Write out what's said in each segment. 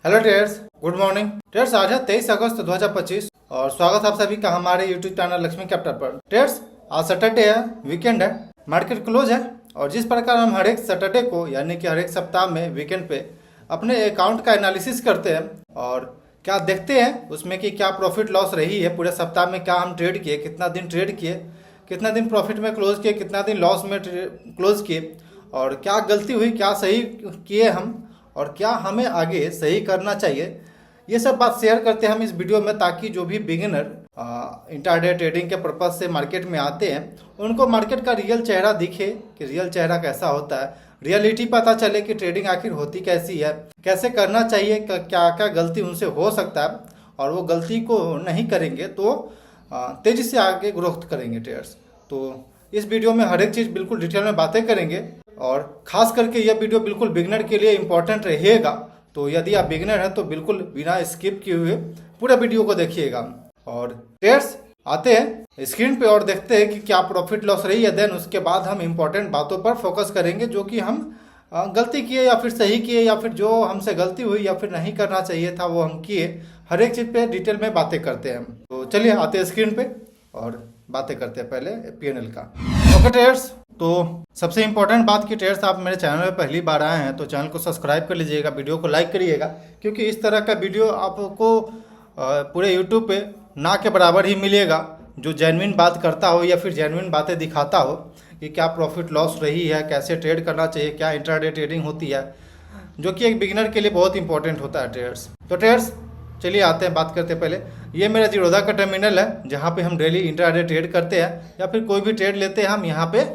Hello traders, good morning traders. आज है 23 अगस्त 2025 और स्वागत है आप सभी का हमारे यूट्यूब चैनल लक्ष्मी कैपिटल पर। ट्रेडर्स, आज सैटरडे है, वीकेंड है, मार्केट क्लोज है और जिस प्रकार हम हर एक सैटरडे को यानी कि हर एक सप्ताह में वीकेंड पे अपने अकाउंट का एनालिसिस करते हैं और क्या देखते हैं उसमें कि क्या प्रॉफिट लॉस रही है पूरे सप्ताह में, क्या हम ट्रेड किए, कितना दिन ट्रेड किए, कितना दिन प्रॉफिट में क्लोज किए, कितना दिन लॉस में क्लोज किए और क्या गलती हुई, क्या सही किए हम और क्या हमें आगे सही करना चाहिए। ये सब बात शेयर करते हैं हम इस वीडियो में, ताकि जो भी बिगिनर इंट्राडे ट्रेडिंग के पर्पज से मार्केट में आते हैं उनको मार्केट का रियल चेहरा दिखे कि रियल चेहरा कैसा होता है, रियलिटी पता चले कि ट्रेडिंग आखिर होती कैसी है, कैसे करना चाहिए, क्या क्या गलती उनसे हो सकता है और वो गलती को नहीं करेंगे तो तेजी से आगे ग्रोथ करेंगे ट्रेडर्स। तो इस वीडियो में हर एक चीज़ बिल्कुल डिटेल में बातें करेंगे और खास करके यह वीडियो बिल्कुल बिगनर के लिए इम्पोर्टेंट रहेगा। तो यदि आप बिगनर हैं तो बिल्कुल बिना स्किप किए हुए पूरा वीडियो को देखिएगा। और ट्रेडर्स, आते हैं स्क्रीन पे और देखते हैं कि क्या प्रॉफिट लॉस रही है। देन उसके बाद हम इम्पोर्टेंट बातों पर फोकस करेंगे जो कि हम गलती किए या फिर सही किए या फिर जो हमसे गलती हुई या फिर नहीं करना चाहिए था वो हम किए। हर एक चीज़ पे डिटेल में बातें करते हैं। तो चलिए आते हैं स्क्रीन पे और बातें करते हैं पहले पीएनएल का। ओके ट्रेडर्स, तो सबसे इम्पोर्टेंट बात की ट्रेडर्स, आप मेरे चैनल में पहली बार आए हैं तो चैनल को सब्सक्राइब कर लीजिएगा, वीडियो को लाइक करिएगा, क्योंकि इस तरह का वीडियो आपको पूरे यूट्यूब पे ना के बराबर ही मिलेगा जो जेन्युइन बात करता हो या फिर जेन्युइन बातें दिखाता हो कि क्या प्रॉफिट लॉस रही है, कैसे ट्रेड करना चाहिए, क्या इंट्राडे ट्रेडिंग होती है, जो कि एक बिगिनर के लिए बहुत इंपॉर्टेंट होता है ट्रेडर्स। तो ट्रेडर्स चलिए आते हैं, बात करते हैं पहले। ये मेरा जीरोधा का टर्मिनल है जहाँ पे हम डेली इंट्राडे ट्रेड करते हैं या फिर कोई भी ट्रेड लेते हैं हम यहाँ पे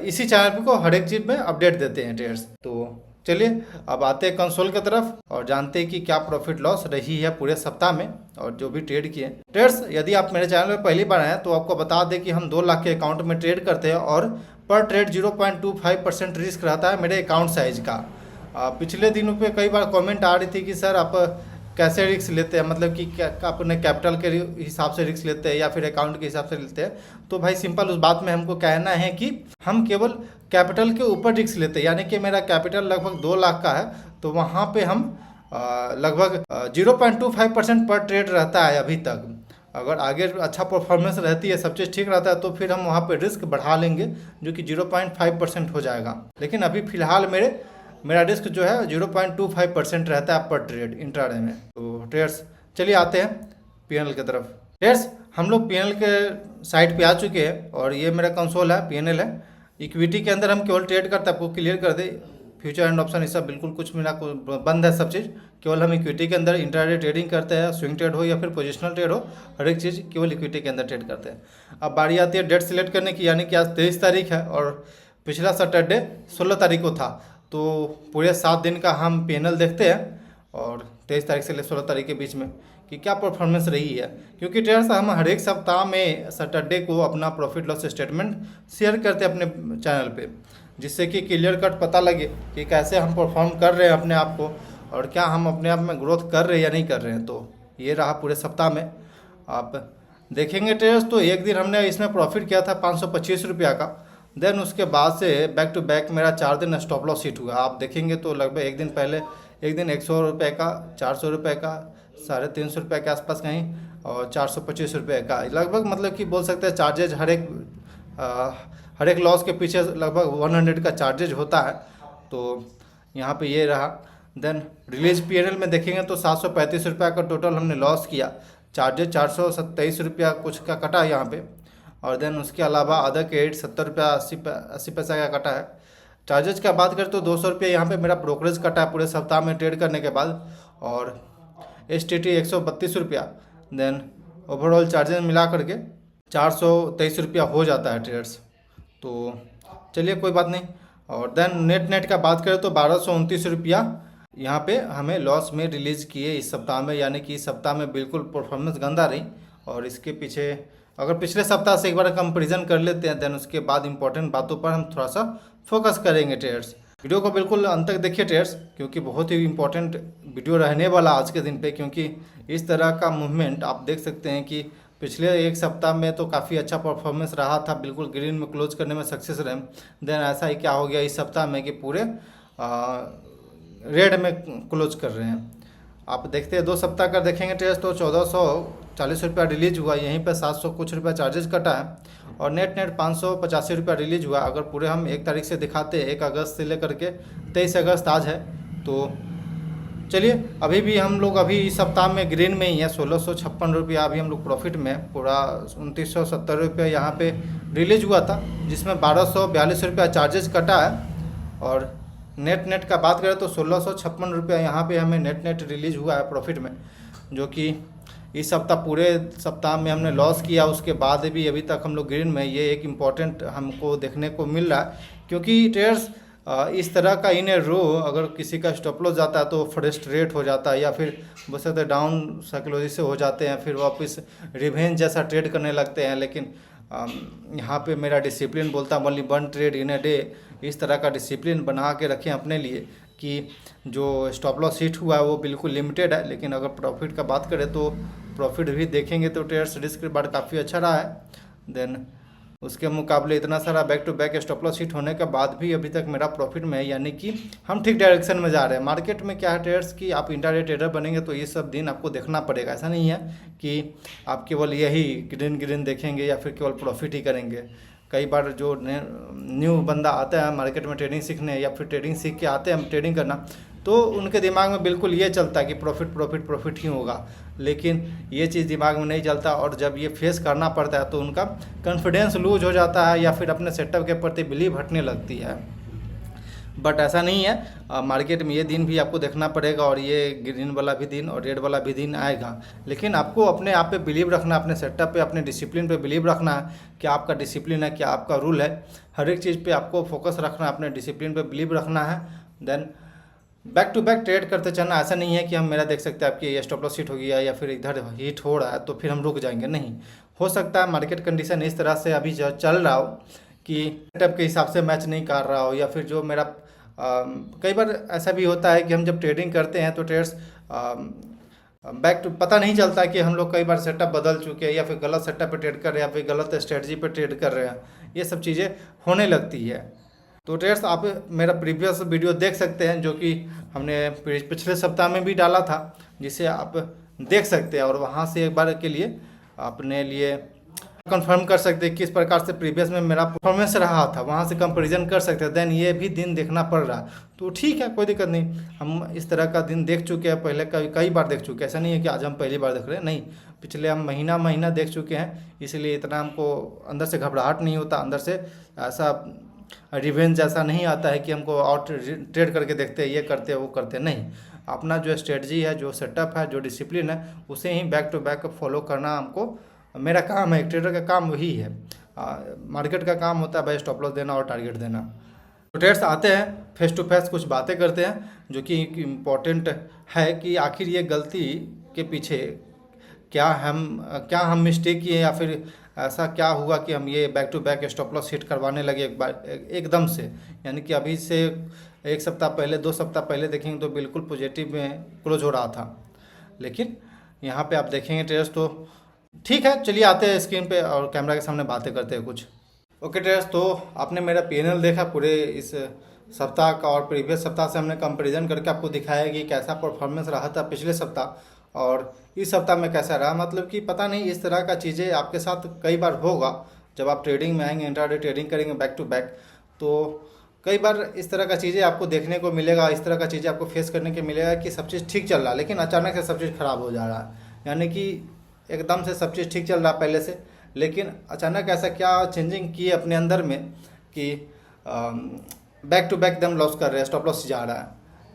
इसी चैनल को हर एक चीज़ में अपडेट देते हैं ट्रेडर्स। तो चलिए अब आते हैं कंसोल की तरफ और जानते हैं कि क्या प्रॉफिट लॉस रही है पूरे सप्ताह में और जो भी ट्रेड किए ट्रेडर्स। यदि आप मेरे चैनल में पहली बार आए तो आपको बता दें कि हम 2 लाख के अकाउंट में ट्रेड करते हैं और पर ट्रेड 0.25% रिस्क रहता है मेरे अकाउंट साइज का। पिछले दिनों पे कई बार कमेंट आ रही थी कि सर आप कैसे रिस्क लेते हैं, मतलब कि क्या अपने कैपिटल के हिसाब से रिस्क लेते हैं या फिर अकाउंट के हिसाब से लेते हैं। तो भाई सिंपल उस बात में हमको कहना है कि हम केवल कैपिटल के ऊपर रिस्क लेते हैं, यानी कि मेरा कैपिटल लगभग 2 लाख का है तो वहाँ पे हम लगभग 0.25% पर ट्रेड रहता है अभी तक। अगर आगे अच्छा परफॉर्मेंस रहती है, सब चीज़ ठीक रहता है तो फिर हम वहाँ पे रिस्क बढ़ा लेंगे जो कि 0.5% हो जाएगा। लेकिन अभी फ़िलहाल मेरा रिस्क जो है 0.25% रहता है पर ट्रेड इंट्राडे में। तो ट्रेडर्स चलिए आते हैं पीएनएल की तरफ। ट्रेडर्स, हम लोग पीएनएल के साइट पे आ चुके हैं और ये मेरा कंसोल है, पीएनएल है। इक्विटी के अंदर हम केवल ट्रेड करते हैं, आपको क्लियर कर दे, फ्यूचर एंड ऑप्शन ये सब बिल्कुल कुछ मेरा बंद है सब चीज़। केवल हम इक्विटी के अंदर इंट्राडे ट्रेडिंग करते हैं, स्विंग ट्रेड हो या फिर पोजिशनल ट्रेड हो, हर एक चीज़ केवल इक्विटी के अंदर ट्रेड करते हैं। अब बारी आती है डेट सिलेक्ट करने की, यानी कि आज 23 तारीख है और पिछला सैटरडे 16 तारीख को था। तो पूरे 7 दिन का हम पीएनएल देखते हैं और 23 तारीख से 16 तारीख के बीच में कि क्या परफॉर्मेंस रही है, क्योंकि ट्रेडर्स हम हर एक सप्ताह में सैटरडे को अपना प्रॉफिट लॉस स्टेटमेंट शेयर करते हैं अपने चैनल पे, जिससे कि क्लियर कट पता लगे कि कैसे हम परफॉर्म कर रहे हैं अपने आप को और क्या हम अपने आप में ग्रोथ कर रहे हैं या नहीं कर रहे हैं। तो ये रहा पूरे सप्ताह में आप देखेंगे ट्रेडर्स। तो एक दिन हमने इसमें प्रॉफिट किया था 525 रुपया का। देन उसके बाद से बैक टू बैक मेरा 4 दिन स्टॉप लॉस हिट हुआ। आप देखेंगे तो लगभग एक दिन पहले एक दिन 100 रुपये का, 400 रुपये का, 350 रुपये के आसपास कहीं और 425 रुपये का लगभग, मतलब कि बोल सकते हैं चार्जेज हर एक लॉस के पीछे लगभग 100 का चार्जेज होता है। तो यहाँ पे ये रहा। देन रिलीज पीएनएल में देखेंगे तो 735 रुपये का टोटल हमने लॉस किया, चार्जेज 427 रुपया कुछ का कटा यहाँ पे और देन उसके अलावा अदर क्रेडिट 70 रुपया 80 पैसा का कटा है। चार्जेज का बात करें तो 200 रुपये यहाँ पे मेरा ब्रोकरेज कटा है पूरे सप्ताह में ट्रेड करने के बाद और STT 132 रुपया। देन ओवरऑल चार्जेस मिला करके 423 रुपया हो जाता है ट्रेडर्स। तो चलिए कोई बात नहीं। और देन नेट का बात करें तो 1229 रुपया यहाँ पे हमें लॉस में रिलीज़ किए इस सप्ताह में, यानी कि इस सप्ताह में बिल्कुल परफॉर्मेंस गंदा रही। और इसके पीछे अगर पिछले सप्ताह से एक बार कंपैरिजन कर लेते हैं देन उसके बाद इंपॉर्टेंट बातों पर हम थोड़ा सा फोकस करेंगे ट्रेडर्स। वीडियो को बिल्कुल अंत तक देखिए ट्रेडर्स, क्योंकि बहुत ही इंपॉर्टेंट वीडियो रहने वाला आज के दिन पे, क्योंकि इस तरह का मूवमेंट आप देख सकते हैं कि पिछले एक सप्ताह में तो काफ़ी अच्छा परफॉर्मेंस रहा था, बिल्कुल ग्रीन में क्लोज करने में सक्सेस रहे। देन ऐसा ही क्या हो गया इस सप्ताह में कि पूरे रेड में क्लोज कर रहे हैं। आप देखते हैं 2 सप्ताह का देखेंगे ट्रेड्स तो 1440 रुपया रिलीज हुआ, यहीं पे 700 कुछ रुपया चार्जेस कटा है और नेट 585 रुपया रिलीज हुआ। अगर पूरे हम 1 तारीख से दिखाते हैं, 1 अगस्त से लेकर के 23 अगस्त आज है, तो चलिए अभी भी हम लोग अभी इस सप्ताह में ग्रीन में ही है। 1656 रुपया अभी हम लोग प्रॉफिट में, पूरा 2970 रुपया यहाँ पे रिलीज हुआ था, जिसमें 1242 रुपया चार्जेस कटा है। और नेट का बात करें तो 1656 रुपया यहाँ पे हमें नेट रिलीज हुआ है प्रॉफिट में, जो कि इस सप्ताह पूरे सप्ताह में हमने लॉस किया, उसके बाद भी अभी तक हम लोग ग्रीन में। ये एक इम्पॉर्टेंट हमको देखने को मिल रहा है, क्योंकि ट्रेडर्स इस तरह का इन ए रो अगर किसी का स्टॉप लॉस जाता है तो फ्रस्ट्रेट हो जाता है, या फिर बोल सकते हैं डाउन साइकोलॉजी से हो जाते हैं, फिर वापस रिवेंज जैसा ट्रेड करने लगते हैं। लेकिन यहाँ पे मेरा डिसिप्लिन बोलता है only 1 trade in a day. इस तरह का डिसिप्लिन बना के रखें अपने लिए कि जो स्टॉप लॉस हिट हुआ है वो बिल्कुल लिमिटेड है। लेकिन अगर प्रॉफिट का बात करें तो प्रॉफिट भी देखेंगे तो ट्रेड्स रिस्क के बाद काफ़ी अच्छा रहा है। देन उसके मुकाबले इतना सारा back to back stop loss hit होने के बाद भी अभी तक मेरा प्रॉफिट में है, यानी कि हम ठीक डायरेक्शन में जा रहे हैं। मार्केट में क्या है ट्रेडर्स कि आप इंट्राडे ट्रेडर बनेंगे तो ये सब दिन आपको देखना पड़ेगा। ऐसा नहीं है कि आप केवल यही ग्रीन देखेंगे या फिर केवल प्रॉफिट ही करेंगे। कई बार जो न्यू बंदा आता है मार्केट में ट्रेडिंग सीखने, या फिर ट्रेडिंग सीख के आते हैं ट्रेडिंग करना, तो उनके दिमाग में बिल्कुल ये चलता है कि प्रॉफिट ही होगा। लेकिन ये चीज़ दिमाग में नहीं चलता, और जब ये फेस करना पड़ता है तो उनका कॉन्फिडेंस लूज हो जाता है, या फिर अपने सेटअप के प्रति बिलीव हटने लगती है। बट ऐसा नहीं है, मार्केट में ये दिन भी आपको देखना पड़ेगा, और ये ग्रीन वाला भी दिन और रेड वाला भी दिन आएगा। लेकिन आपको अपने आप पे बिलीव रखना, अपने सेटअप पे, अपने डिसिप्लिन पे बिलीव रखना है। क्या आपका डिसिप्लिन है, क्या आपका रूल है, हर एक चीज़ पे आपको फोकस रखना है, अपने डिसिप्लिन पे बिलीव रखना है। Then back to back trade करते चलना। ऐसा नहीं है कि हम मेरा देख सकते हैं आपकी ये स्टॉप लॉस हिट हो गया या फिर इधर हिट हो रहा है तो फिर हम रुक जाएंगे, नहीं। हो सकता है मार्केट कंडीशन इस तरह से अभी चल रहा हो कि सेटअप के हिसाब से मैच नहीं कर रहा हो, या फिर जो मेरा कई बार ऐसा भी होता है कि हम जब ट्रेडिंग करते हैं तो ट्रेड्स बैक टू पता नहीं चलता कि हम लोग कई बार सेटअप बदल चुके हैं, या फिर गलत सेटअप पे ट्रेड कर रहे हैं, या फिर गलत स्ट्रेटजी पे ट्रेड कर रहे हैं। ये सब चीज़ें होने लगती है। तो ट्रेड्स आप मेरा प्रीवियस वीडियो देख सकते हैं, जो कि हमने पिछले सप्ताह में भी डाला था, जिसे आप देख सकते हैं, और वहाँ से एक बार के लिए अपने लिए कंफर्म कर सकते हैं किस प्रकार से प्रीवियस में मेरा परफॉर्मेंस रहा था, वहाँ से कंपैरिजन कर सकते हैं। देन ये भी दिन देखना पड़ रहा, तो ठीक है, कोई दिक्कत नहीं। हम इस तरह का दिन देख चुके हैं पहले, कई बार देख चुके हैं। ऐसा नहीं है कि आज हम पहली बार देख रहे हैं, नहीं, पिछले हम महीना देख चुके हैं। इसलिए इतना हमको अंदर से घबराहट नहीं होता, अंदर से ऐसा रिवेंज ऐसा नहीं आता है कि हमको और ट्रेड करके देखते हैं, ये करते हैं वो करते हैं, नहीं। अपना जो स्ट्रेटजी है, जो सेटअप है, जो डिसिप्लिन है, उसे ही बैक टू बैक फॉलो करना हमको मेरा काम है। एक ट्रेडर का काम वही है। मार्केट का काम होता है भाई स्टॉप लॉस देना और टारगेट देना। तो ट्रेडर्स आते हैं फेस टू फेस, कुछ बातें करते हैं जो कि इम्पोर्टेंट है कि आखिर ये गलती के पीछे क्या हम मिस्टेक किए, या फिर ऐसा क्या हुआ कि हम ये back to back stop loss hit करवाने लगे एक बार एकदम से। यानी कि अभी से 1 सप्ताह पहले, 2 सप्ताह पहले देखेंगे तो बिल्कुल पॉजिटिव में क्लोज हो रहा था, लेकिन यहाँ पे आप देखेंगे ट्रेडर्स तो ठीक है। चलिए आते हैं स्क्रीन पे और कैमरा के सामने बातें करते हैं कुछ। ओके ट्रेडर्स, तो आपने मेरा पीएनएल देखा पूरे इस सप्ताह का, और प्रीवियस सप्ताह से हमने कंपैरिजन करके आपको दिखाया कि कैसा परफॉर्मेंस रहा था पिछले सप्ताह और इस सप्ताह में कैसा रहा। मतलब कि पता नहीं, इस तरह का चीज़ें आपके साथ कई बार होगा जब आप ट्रेडिंग में आएंगे, इंट्राडे ट्रेडिंग करेंगे बैक टू बैक, तो कई बार इस तरह का चीज़ें आपको देखने को मिलेगा, इस तरह का चीज़ें आपको फेस करने को मिलेगा कि सब चीज़ ठीक चल रहा है, लेकिन अचानक से सब चीज़ खराब हो जा रहा है। यानी कि एकदम से सब चीज़ ठीक चल रहा है पहले से, लेकिन अचानक ऐसा क्या चेंजिंग किए अपने अंदर में कि बैक टू बैक एकदम लॉस कर रहे हैं, स्टॉप लॉस जा रहा है।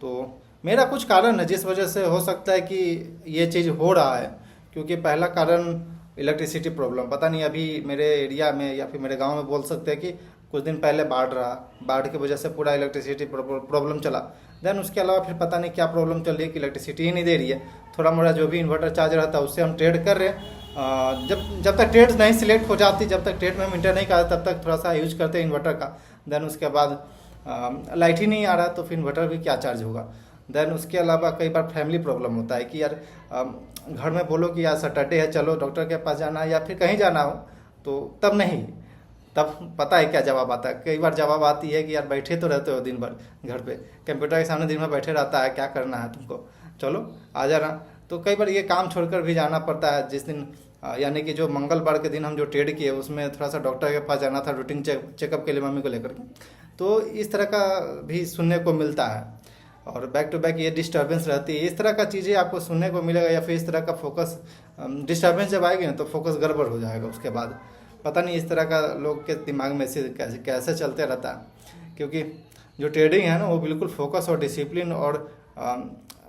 तो मेरा कुछ कारण है जिस वजह से हो सकता है कि ये चीज़ हो रहा है। क्योंकि पहला कारण इलेक्ट्रिसिटी प्रॉब्लम, पता नहीं अभी मेरे एरिया में या फिर मेरे गांव में बोल सकते हैं कि कुछ दिन पहले बाढ़ रहा, बाढ़ की वजह से पूरा इलेक्ट्रिसिटी प्रॉब्लम चला। देन उसके अलावा फिर पता नहीं क्या प्रॉब्लम चल रही है कि इलेक्ट्रिसिटी ही नहीं दे रही है। थोड़ा मोड़ा जो भी इन्वर्टर चार्ज रहता है उससे हम ट्रेड कर रहे हैं। जब तक ट्रेड नहीं सिलेक्ट हो जाती, जब तक ट्रेड में हम इंटर नहीं करते, तब तक थोड़ा सा यूज करते हैं इन्वर्टर का। देन उसके बाद लाइट ही नहीं आ रहा तो फिर इन्वर्टर भी क्या चार्ज होगा। देन उसके अलावा कई बार फैमिली प्रॉब्लम होता है कि यार घर में बोलो कि यार सैटरडे है, चलो डॉक्टर के पास जाना है या फिर कहीं जाना हो, तो तब नहीं, तब पता है क्या जवाब आता है। कई बार जवाब आती है कि यार बैठे तो रहते हो दिन भर घर पे, कंप्यूटर के सामने दिन भर बैठे रहता है, क्या करना है तुमको। चलो आ जाना। तो कई बार ये काम छोड़कर भी जाना पड़ता है। जिस दिन यानी कि जो मंगलवार के दिन हम जो ट्रेड किए उसमें थोड़ा सा डॉक्टर के पास जाना था रूटीन चेकअप के लिए मम्मी को लेकर के, तो इस तरह का भी सुनने को मिलता है। और बैक टू बैक ये डिस्टर्बेंस रहती है, इस तरह का चीज़ें आपको सुनने को मिलेगा। या फिर इस तरह का फोकस डिस्टर्बेंस जब आएगी ना तो फोकस गड़बड़ हो जाएगा। उसके बाद पता नहीं इस तरह का लोग के दिमाग में से कैसे चलते रहता है। क्योंकि जो ट्रेडिंग है ना वो बिल्कुल फोकस और डिसिप्लिन और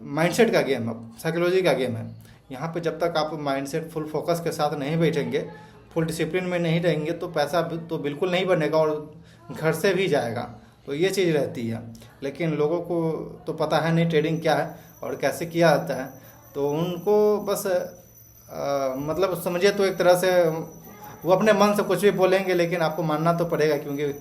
माइंडसेट का गेम है, साइकोलॉजी का गेम है। यहाँ पे जब तक आप माइंडसेट फुल फोकस के साथ नहीं बैठेंगे, फुल डिसिप्लिन में नहीं रहेंगे, तो पैसा तो बिल्कुल नहीं बनेगा और घर से भी जाएगा। तो ये चीज़ रहती है। लेकिन लोगों को तो पता है नहीं ट्रेडिंग क्या है और कैसे किया जाता है। तो उनको बस मतलब समझिए तो एक तरह से वो अपने मन से कुछ भी बोलेंगे, लेकिन आपको मानना तो पड़ेगा। क्योंकि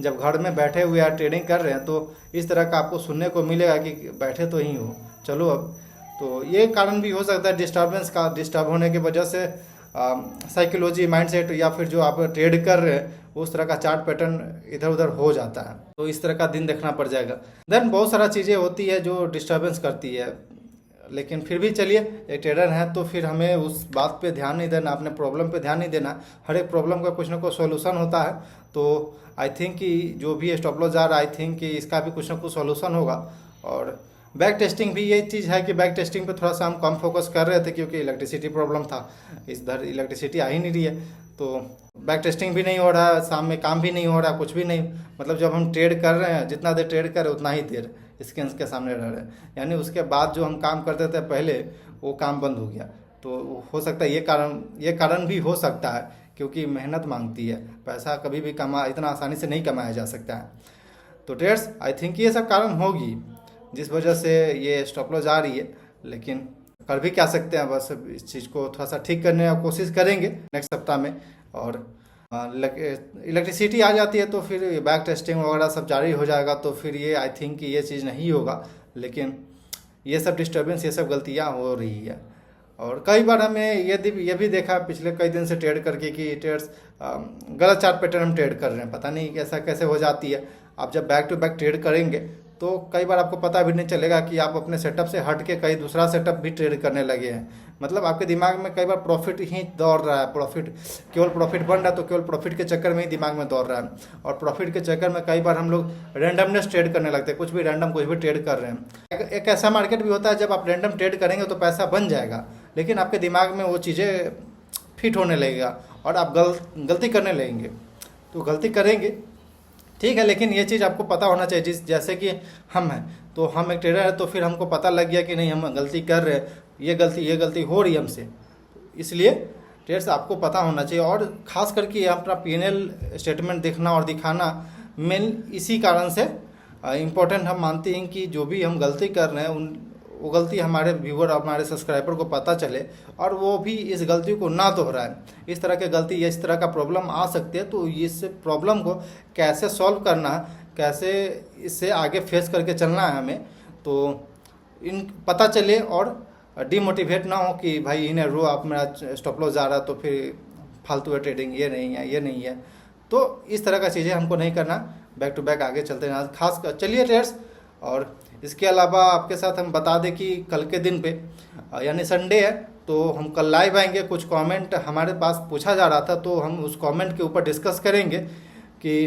जब घर में बैठे हुए आप ट्रेडिंग कर रहे हैं तो इस तरह का आपको सुनने को मिलेगा कि बैठे तो ही हो, चलो अब। तो ये कारण भी हो सकता है डिस्टर्बेंस का, डिस्टर्ब होने की वजह से साइकोलॉजी, माइंडसेट या फिर जो आप ट्रेड कर रहे हैं उस तरह का चार्ट पैटर्न इधर उधर हो जाता है। तो इस तरह का दिन देखना पड़ जाएगा। देन बहुत सारा चीज़ें होती है जो डिस्टर्बेंस करती है। लेकिन फिर भी चलिए, एक ट्रेडर है तो फिर हमें उस बात पे ध्यान नहीं देना, अपने प्रॉब्लम पे ध्यान नहीं देना। हर एक प्रॉब्लम का कुछ ना कुछ सॉल्यूशन होता है। तो आई थिंक कि जो भी स्टॉप लॉस जा रहा है, आई थिंक कि इसका भी कुछ ना कुछ सॉल्यूशन होगा। और बैक टेस्टिंग भी ये चीज़ है कि बैक टेस्टिंग पे थोड़ा सा हम कम फोकस कर रहे थे क्योंकि इलेक्ट्रिसिटी प्रॉब्लम था। इधर इलेक्ट्रिसिटी आ ही नहीं रही है, तो बैक टेस्टिंग भी नहीं हो रहा है, शाम में काम भी नहीं हो रहा, कुछ भी नहीं। मतलब जब हम ट्रेड कर रहे हैं, जितना देर ट्रेड कर रहे हैं उतना ही देर स्क्रीन के सामने रह रहे हैं। यानी उसके बाद जो हम काम करते थे पहले, वो काम बंद हो गया। तो हो सकता है ये कारण भी हो सकता है, क्योंकि मेहनत मांगती है। पैसा कभी भी इतना आसानी से नहीं कमाया जा सकता है। तो ट्रेड्स आई थिंक ये सब कारण होगी जिस वजह से ये स्टॉप लॉस आ रही है। लेकिन कर भी क्या सकते हैं, बस इस चीज़ को थोड़ा सा ठीक करने की कोशिश करेंगे नेक्स्ट सप्ताह में। और इलेक्ट्रिसिटी आ जाती है तो फिर बैक टेस्टिंग वगैरह सब जारी हो जाएगा। तो फिर ये आई थिंक कि ये चीज़ नहीं होगा। लेकिन ये सब डिस्टर्बेंस, ये सब गलतियाँ हो रही है। और कई बार हमें ये भी देखा पिछले कई दिन से ट्रेड करके कि ट्रेड्स गलत चार्ट पैटर्न हम ट्रेड कर रहे हैं। पता नहीं ऐसा कैसे हो जाती है। आप जब बैक टू बैक ट्रेड करेंगे तो कई बार आपको पता भी नहीं चलेगा कि आप अपने सेटअप से हट के कहीं दूसरा सेटअप भी ट्रेड करने लगे हैं। मतलब आपके दिमाग में कई बार प्रॉफिट ही दौड़ रहा है, केवल प्रॉफिट बन रहा है, तो केवल प्रॉफिट के चक्कर में ही दिमाग में दौड़ रहा है। और प्रॉफिट के चक्कर में कई बार हम लोग रैंडमनेस ट्रेड करने लगते हैं, कुछ भी रैंडम कुछ भी ट्रेड कर रहे हैं। एक ऐसा मार्केट भी होता है जब आप रैंडम ट्रेड करेंगे तो पैसा बन जाएगा, लेकिन आपके दिमाग में वो चीज़ें फिट होने लगेगा और आप गलती करने लगेंगे। तो गलती करेंगे ठीक है, लेकिन ये चीज़ आपको पता होना चाहिए। जैसे कि हम हैं तो हम एक ट्रेडर है, तो फिर हमको पता लग गया कि नहीं हम गलती कर रहे हैं, ये गलती हो रही है हमसे। इसलिए ट्रेड्स आपको पता होना चाहिए। और ख़ास करके अपना P&L स्टेटमेंट देखना और दिखाना मेन इसी कारण से इम्पोर्टेंट हम मानते हैं कि जो भी हम गलती कर रहे हैं वो गलती हमारे व्यूअर, हमारे सब्सक्राइबर को पता चले और वो भी इस गलती को ना दोहराए। इस तरह की गलती या इस तरह का प्रॉब्लम आ सकती है, तो इस प्रॉब्लम को कैसे सॉल्व करना है, कैसे इससे आगे फेस करके चलना है हमें, तो इन पता चले और डिमोटिवेट ना हो कि भाई इन्हें रो आप मेरा स्टॉप लॉस जा रहा है तो फिर फालतू है ट्रेडिंग, ये नहीं है। तो इस तरह का चीज़ें हमको नहीं करना, बैक टू बैक आगे चलते रहना खास कर। चलिए ट्रेड्स, और इसके अलावा आपके साथ हम बता दें कि कल के दिन पे यानी संडे है तो हम कल लाइव आएंगे। कुछ कमेंट हमारे पास पूछा जा रहा था, तो हम उस कमेंट के ऊपर डिस्कस करेंगे कि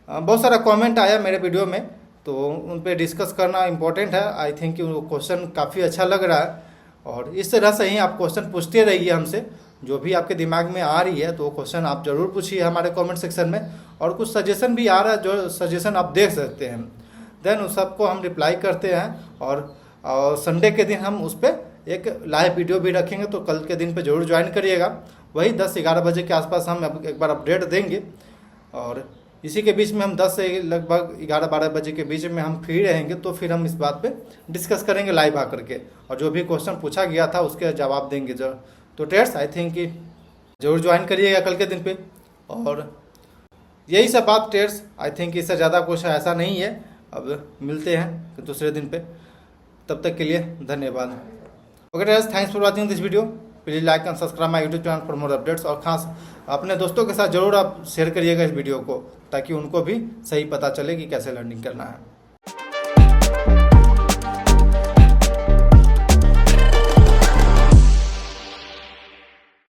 बहुत सारा कमेंट आया मेरे वीडियो में, तो उन पे डिस्कस करना इम्पोर्टेंट है। आई थिंक कि वो क्वेश्चन काफ़ी अच्छा लग रहा है और इस तरह से ही आप क्वेश्चन पूछते रहिए हमसे, जो भी आपके दिमाग में आ रही है तो क्वेश्चन आप ज़रूर पूछिए हमारे कमेंट सेक्शन में। और कुछ सजेशन भी आ रहा है, जो सजेशन आप देख सकते हैं, देन उस सबको हम रिप्लाई करते हैं। और संडे के दिन हम उस पर एक लाइव वीडियो भी रखेंगे, तो कल के दिन पे जरूर ज्वाइन करिएगा। वही 10-11 बजे के आसपास हम एक बार अपडेट देंगे और इसी के बीच में हम 10 से लगभग 11-12 बजे के बीच में हम फ्री रहेंगे, तो फिर हम इस बात पे डिस्कस करेंगे लाइव आकर के और जो भी क्वेश्चन पूछा गया था उसके जवाब देंगे। तो ट्रेड्स आई थिंक कि जरूर ज्वाइन करिएगा कल के दिन पे। और यही सब बात ट्रेड्स, आई थिंक इससे ज़्यादा कुछ ऐसा नहीं है। अब मिलते हैं दूसरे दिन पे, तब तक के लिए धन्यवाद। Okay trades, thanks for watching this video. Please like and subscribe my YouTube channel for more updates. और खास अपने दोस्तों के साथ जरूर आप शेयर करिएगा इस वीडियो को, ताकि उनको भी सही पता चले कि कैसे लर्निंग करना है।